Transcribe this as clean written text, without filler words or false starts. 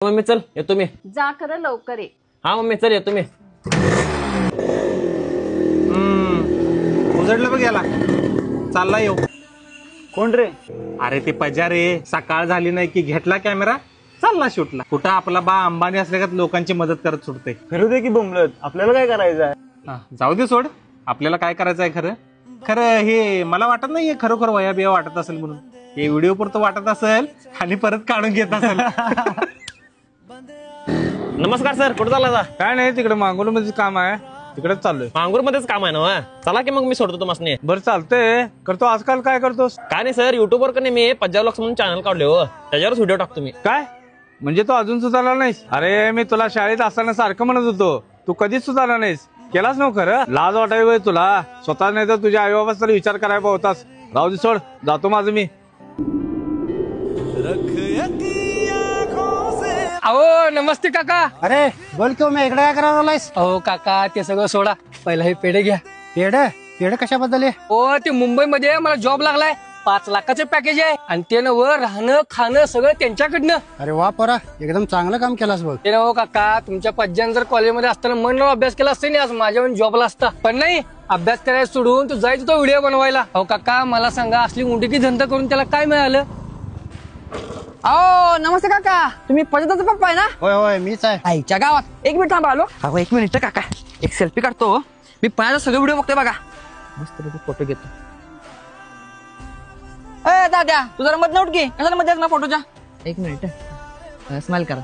Mummy चल येतो मी. जा खरं लवकर ये. हा मम्मी चल येतो मी. उजडलं बघ याला. चालला येऊ. कोण रे? अरे ते पजारे सकाळ झाली नाही की घेतला कॅमेरा चालला शूटला. कुठं आपला बा अंबानी असल्या का लोकांची मदत करत सुटते. फिरू दे की बोंबलत, आपल्याला काय करायचं आहे? जाऊ दे सोड. आपल्याला काय करायचं आहे खरं खरं हे मला वाटत नाही खरोखर वया बिया वाटत असेल म्हणून. हे व्हिडिओ पुरतं वाटत असेल आणि परत काढून घेत असेल. नमस्कार सर, कुठं चालला? काय नाही, तिकडे मांगोल मध्ये काम आहे, तिकडेच चाललोय. मांगूर मध्येच काम आहे ना. चला की मग मी सोडतो तुम्हाला. बरं चालतंय. करतो. आजकाल काय करतोस? काय नाही सर, युट्यूबवर का नाही मी पंजाब व्लॉग्स म्हणून चॅनल काढले हो, त्याच्यावरच व्हिडिओ टाकतो मी. काय म्हणजे तू अजून सुधारला नाहीस? अरे मी तुला शाळेत असताना सारखं म्हणत होतो, तू कधीच सुधारला नाहीस. केलाच नव खरं. लाज वाटावी तुला. स्वतः नाही तर तुझ्या आई बाबाच तरी विचार करायला होतास. राहू दे सोड, जातो माझं मी. अहो नमस्ते काका. अरे बोल किंवा मी इकडे काय करायला आलायस? अहो काका ते सगळं सोडा, पहिला हे पेढे घ्या. पेढे कशाबद्दल आहे? हो ते मुंबईमध्ये मला जॉब लागलाय, 5 लाखाचं पॅकेज आहे आणि ते नव राहणं खाणं सगळं त्यांच्याकडनं. अरे वा पोरा, एकदम चांगलं काम केलास बघ. ते नव काका, तुमच्या पज्जान जर कॉलेजमध्ये असताना मन लावून अभ्यास केला असता नाही आज माझ्यावर जॉबला असता. पण नाही, अभ्यास करायला सोडून तू जायचं तो व्हिडिओ बनवायला. अहो काका मला सांगा, असली मुंडकी धंदा करून त्याला काय मिळालं? अहो नमस्ते काका, तुम्ही पजताचा पप्पा आहे ना? होय होय मीच आहे. आईच्या गावात. एक मिनिट थांबा आलो. अहो 1 मिनिट काका, एक सेल्फी काढतो. मी पायाचा सगळे व्हिडिओ बघतोय बघा. मस्त फोटो घेतो. ए दाद्या, तू जरा मध्ये उठ की. कशाला मध्ये ना फोटोच्या? 1 मिनिट स्माइल करा.